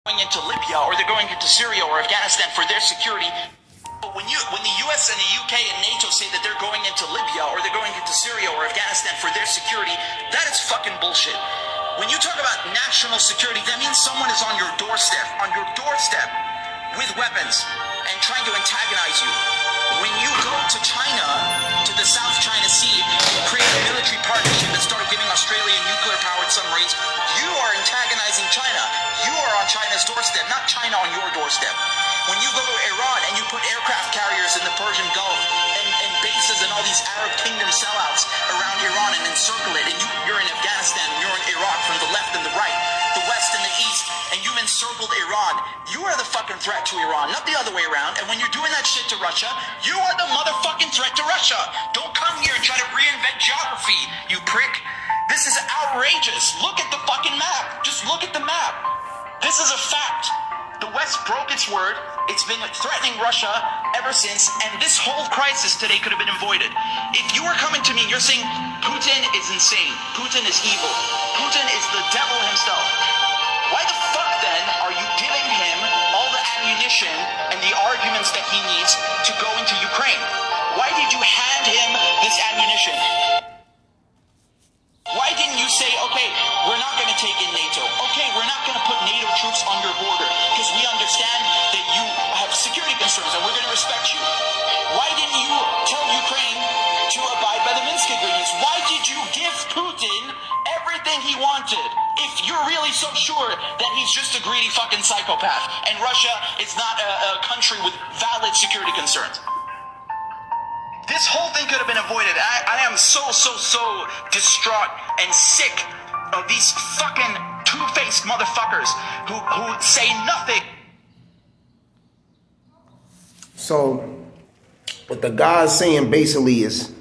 going into Libya or they're going into Syria or Afghanistan for their security. But when the US and the UK and NATO say that they're going into Libya or they're going into Syria or Afghanistan for their security, that is fucking bullshit. When you talk about national security, that means someone is on your doorstep with weapons and trying to antagonize you. When you go to China, to the South China Sea, and create a military partnership and start giving Australia nuclear-powered submarines, you are antagonizing China. You are on China's doorstep, not China on your doorstep. When you go to Iran and you put aircraft carriers in the Persian Gulf and bases and all these Arab kingdom sellouts around Iran and encircle it, and you're in Afghanistan, you're in Iraq from the left and the right, the west and the east, and you've encircled Iran, you are the fucking threat to Iran, not the other way around. And when you're doing that shit to Russia, you are the motherfucking threat to Russia. Don't come here and try to reinvent geography, you prick. This is outrageous. Look at the fucking map. Just look at the map. This is a fact. The West broke its word. It's been threatening Russia ever since, and this whole crisis today could have been avoided. If you were coming to me and you're saying Putin is insane, Putin is evil, Putin is the devil himself, why the fuck then are you giving him all the ammunition and the arguments that he needs to go into Ukraine? Why did you hand him this ammunition? Why didn't you say, okay, we're not going to take in NATO. Okay, we're not going to put NATO troops on your border because we understand that you have security concerns and we're going to respect you. Why didn't you tell Ukraine to abide by the Minsk agreements? Why did you give Putin everything he wanted if you're really so sure that he's just a greedy fucking psychopath and Russia is not a country with valid security concerns? This whole thing could have been avoided. I am so distraught and sick of these fucking two-faced motherfuckers who say nothing. So, what the guy's saying basically is,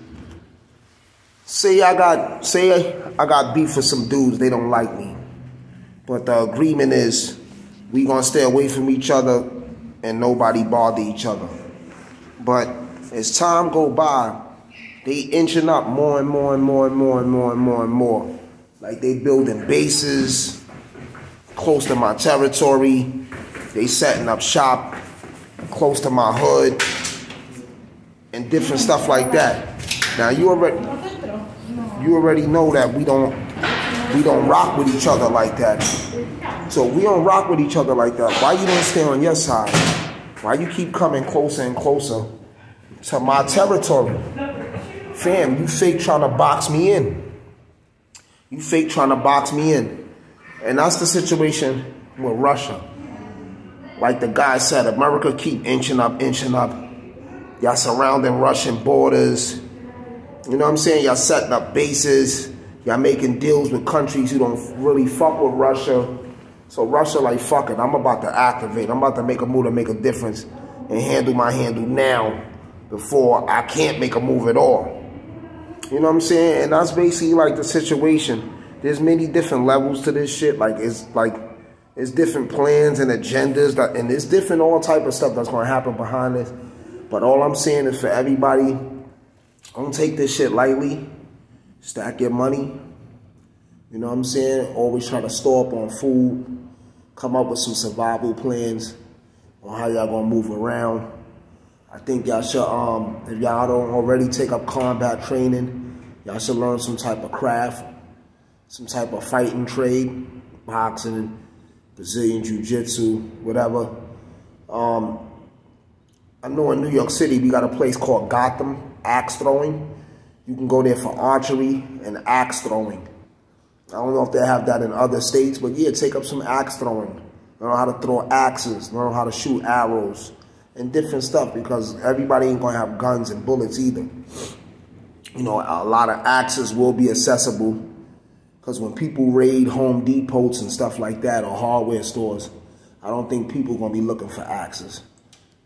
say I got beef with some dudes, they don't like me. But the agreement is we gonna stay away from each other and nobody bother each other. But as time go by, they inching up more and more. Like they building bases close to my territory. They setting up shop close to my hood and different stuff like that. Now you already know that we don't rock with each other like that. So we don't rock with each other like that. Why you don't stay on your side? Why you keep coming closer and closer to my territory? Fam, you fake trying to box me in. You fake trying to box me in. And that's the situation with Russia. Like the guy said, America keep inching up. Y'all surrounding Russian borders. You know what I'm saying? Y'all setting up bases. Y'all making deals with countries who don't really fuck with Russia. So Russia like, fuck it, I'm about to activate. I'm about to make a move to make a difference and handle my handle now before I can't make a move at all. You know what I'm saying? And that's basically like the situation. There's many different levels to this shit. It's different plans and agendas, and it's different all type of stuff that's going to happen behind this. But all I'm saying is for everybody, don't take this shit lightly. Stack your money. You know what I'm saying? Always try to store up on food. Come up with some survival plans on how y'all going to move around. I think y'all should, if y'all don't already take up combat training, y'all should learn some type of craft, some type of fighting trade, boxing, Brazilian Jiu-Jitsu, whatever. I know in New York City, we got a place called Gotham, axe throwing. You can go there for archery and axe throwing. I don't know if they have that in other states, but yeah, take up some axe throwing. Learn how to throw axes, learn how to shoot arrows and different stuff, because everybody ain't gonna have guns and bullets either. You know, a lot of axes will be accessible, because when people raid Home Depots and stuff like that, or hardware stores, I don't think people are gonna be looking for axes.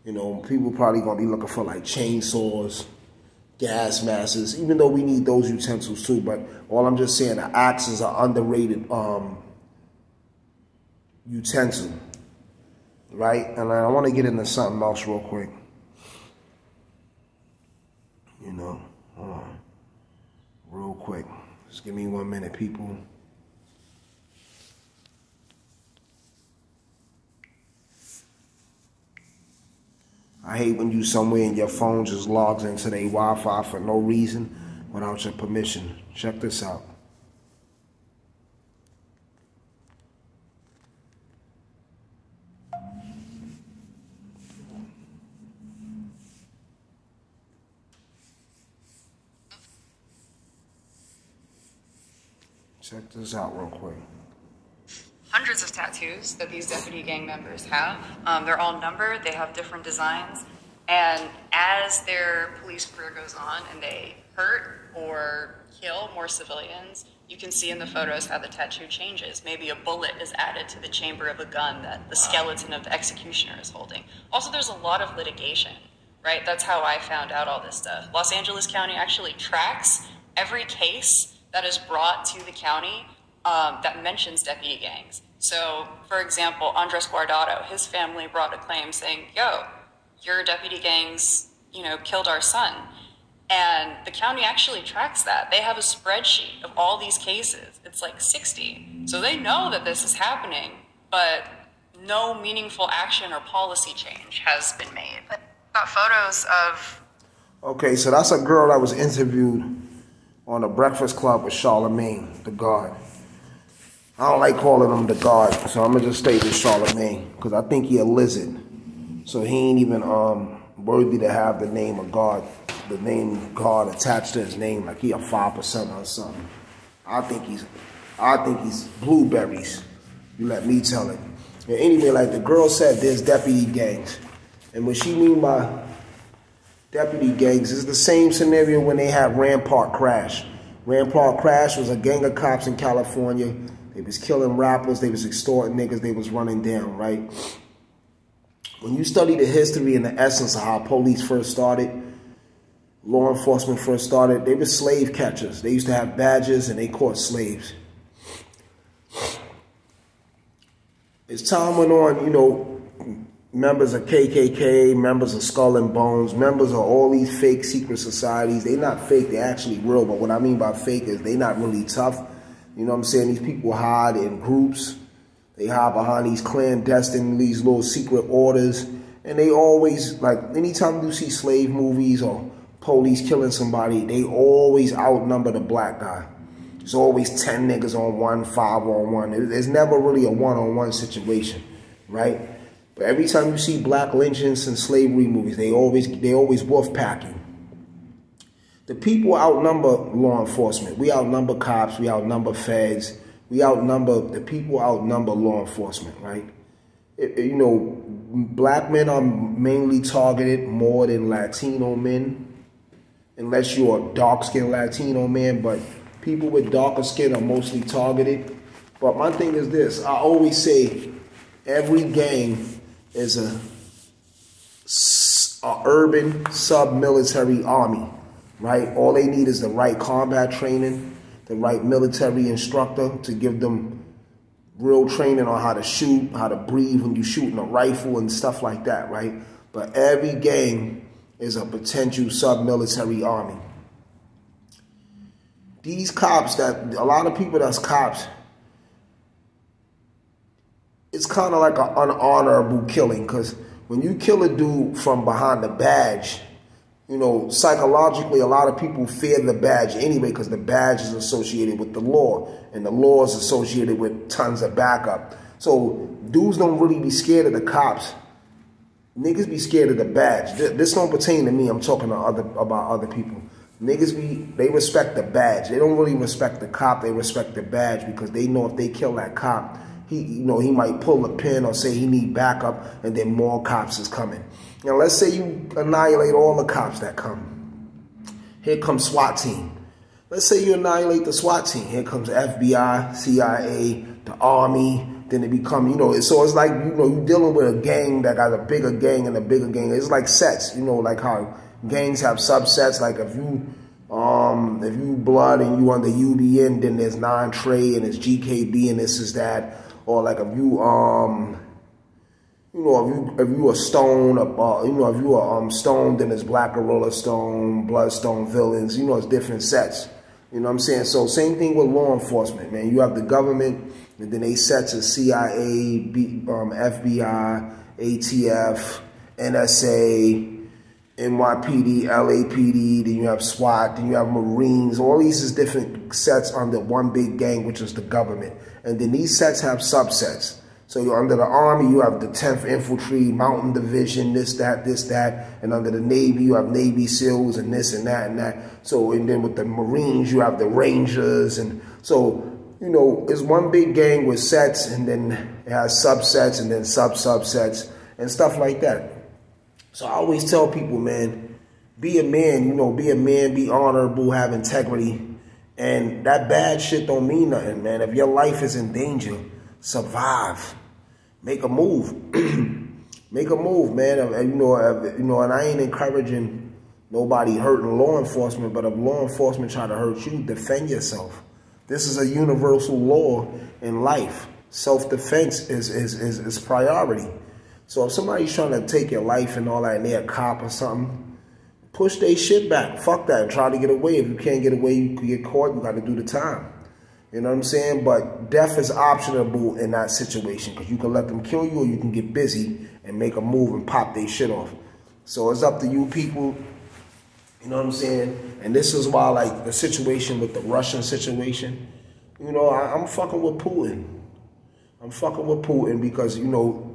You know, people probably gonna be looking for like chainsaws, gas masks, even though we need those utensils too. But all I'm just saying, the axes are underrated utensil, right? And I want to get into something else real quick. You know, real quick. Just give me 1 minute, people. I hate when you somewhere and your phone just logs into their Wi-Fi for no reason without your permission. Check this out. Check this out real quick. Hundreds of tattoos that these deputy gang members have. They're all numbered, they have different designs, and as their police career goes on and they hurt or kill more civilians, you can see in the photos how the tattoo changes. Maybe a bullet is added to the chamber of a gun that the skeleton of the executioner is holding. Also, there's a lot of litigation, right? That's how I found out all this stuff. Los Angeles County actually tracks every case that is brought to the county that mentions deputy gangs. So, for example, Andres Guardado, his family brought a claim saying, yo, your deputy gangs, killed our son. And the county actually tracks that. They have a spreadsheet of all these cases. It's like 60. So they know that this is happening, but no meaningful action or policy change has been made. But got photos of... Okay, so that's a girl that was interviewed on the Breakfast Club with Charlemagne, the God. I don't like calling him the God, so I'm gonna just stay with Charlemagne because I think he a lizard. So he ain't even worthy to have the name of God, the name God attached to his name, like he a 5% or something. I think he's blueberries. You let me tell it. And anyway, like the girl said, there's deputy gangs, and what she mean by deputy gangs is the same scenario when they had Rampart Crash. Rampart Crash was a gang of cops in California. They was killing rappers, they was extorting niggas, they was running down, right? When you study the history and the essence of how police first started, law enforcement first started, they were slave catchers. They used to have badges and they caught slaves. As time went on, members of KKK, members of Skull and Bones, members of all these fake secret societies, they not fake, they're actually real, but what I mean by fake is they not really tough. You know what I'm saying? These people hide in groups. They hide behind these clandestine, these little secret orders. And they always, like, anytime you see slave movies or police killing somebody, they always outnumber the black guy. There's always 10 niggas on one, 5 on one. There's never really a one-on-one situation, right? But every time you see black lynchings and slavery movies, they always wolf packing. The people outnumber law enforcement. We outnumber cops. We outnumber feds. The people outnumber law enforcement, right? Black men are mainly targeted more than Latino men, unless you're a dark-skinned Latino man, but people with darker skin are mostly targeted. But my thing is this. I always say every gang is a urban sub-military army. Right? All they need is the right combat training, the right military instructor to give them real training on how to shoot, how to breathe when you're shooting a rifle and stuff like that, right? But every gang is a potential sub-military army. These cops a lot of people that's cops, it's kind of like an unhonorable killing because when you kill a dude from behind the badge, psychologically, a lot of people fear the badge anyway because the badge is associated with the law and the law is associated with tons of backup. So dudes don't really be scared of the cops. Niggas be scared of the badge. This don't pertain to me. I'm talking about other people. Niggas they respect the badge. They don't really respect the cop. They respect the badge because they know if they kill that cop, he might pull a pin or say he need backup and then more cops is coming. Now, let's say you annihilate all the cops that come. Here comes SWAT team. Let's say you annihilate the SWAT team. Here comes FBI, CIA, the Army. Then it become, so it's like, you're dealing with a gang that got a bigger gang and a bigger gang. It's like sets, like how gangs have subsets. Like if you blood and you under UBN, then there's 9 Trey and it's GKB and this is that. Or like if you, if you a Stone, if you a Stone, then it's Black Gorilla Stone, Bloodstone Villains. It's different sets. You know what I'm saying? So same thing with law enforcement, man. You have the government, and then they sets of CIA, FBI, ATF, NSA, NYPD, LAPD, then you have SWAT, then you have Marines. All these is different sets under one big gang, which is the government. And then these sets have subsets. So you're under the Army, you have the 10th Infantry, Mountain Division, this, that. And under the Navy, you have Navy SEALs and this and that and that. So, and then with the Marines, you have the Rangers. And so, you know, it's one big gang with sets, and then it has subsets and then subsets and stuff like that. So I always tell people, man, be a man, you know, be a man, be honorable, have integrity. And that bad shit don't mean nothing, man. If your life is in danger, survive. Make a move. Make a move, man. And I ain't encouraging nobody hurting law enforcement, but if law enforcement try to hurt you, defend yourself. This is a universal law in life. Self-defense is priority. So if somebody's trying to take your life and all that, and they're a cop or something, push their shit back. Fuck that and try to get away. If you can't get away, you can get caught, you got to do the time. You know what I'm saying? But death is optionable in that situation, because you can let them kill you, or you can get busy and make a move and pop their shit off. So it's up to you people. You know what I'm saying? And this is why, like, the situation with the Russian situation, you know, I'm fucking with Putin. I'm fucking with Putin because, you know,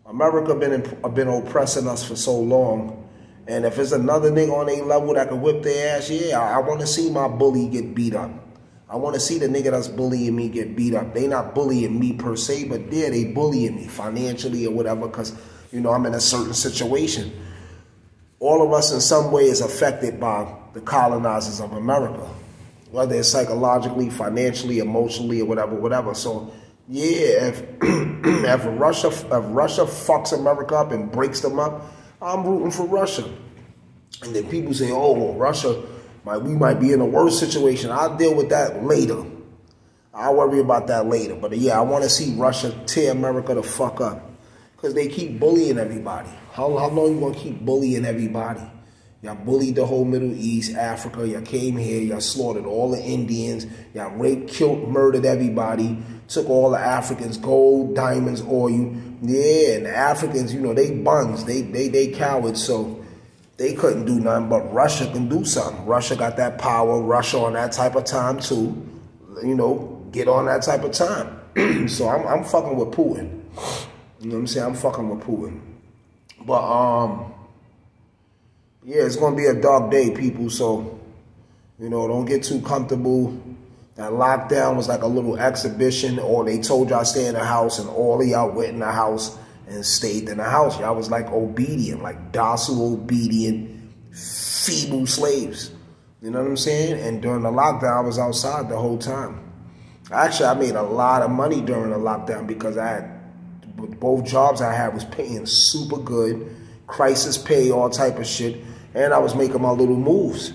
America been oppressing us for so long. And if there's another nigga on a level that can whip their ass, yeah, I want to see my bully get beat up. I want to see the nigga that's bullying me get beat up. They not bullying me per se, but yeah, they bullying me financially or whatever, because, you know, I'm in a certain situation. All of us in some way is affected by the colonizers of America, whether it's psychologically, financially, emotionally, or whatever. So, yeah, if Russia fucks America up and breaks them up, I'm rooting for Russia. And then people say, oh, well, Russia, we might be in a worse situation. I'll deal with that later. I'll worry about that later. But yeah, I want to see Russia tear America the fuck up, because they keep bullying everybody. How long you going to keep bullying everybody? Y'all bullied the whole Middle East, Africa. Y'all came here. Y'all slaughtered all the Indians. Y'all raped, killed, murdered everybody. Took all the Africans' gold, diamonds, oil. Yeah, and the Africans, you know, they buns. They cowards, so they couldn't do nothing. But Russia can do something. Russia got that power. Russia on that type of time, too. You know, get on that type of time. So I'm fucking with Putin. You know what I'm saying? I'm fucking with Putin. But, yeah, it's going to be a dark day, people. So, you know, don't get too comfortable. That lockdown was like a little exhibition, or they told y'all stay in the house, and all of y'all went in the house and stayed in the house. Y'all was like obedient, like docile, obedient, feeble slaves. You know what I'm saying? And during the lockdown, I was outside the whole time. Actually, I made a lot of money during the lockdown, because I had both jobs I had was paying super good, crisis pay, all type of shit. And I was making my little moves,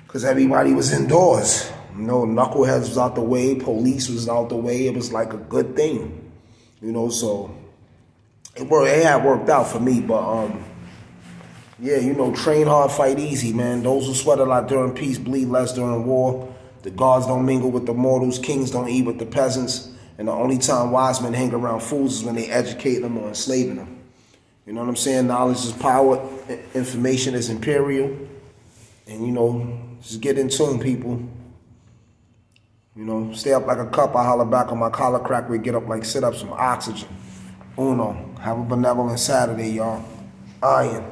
because everybody was indoors. You know, knuckleheads was out the way, police was out the way. It was like a good thing, you know. So it had worked out for me. But yeah, you know, train hard, fight easy, man. Those who sweat a lot during peace bleed less during war. The gods don't mingle with the mortals, kings don't eat with the peasants, and the only time wise men hang around fools is when they educate them or enslaving them. You know what I'm saying? Knowledge is power, information is imperial, and, you know, just get in tune, people. You know, stay up like a cup. I holler back on my collar crack. We get up like sit up some oxygen. Uno. Have a benevolent Saturday, y'all. Iron.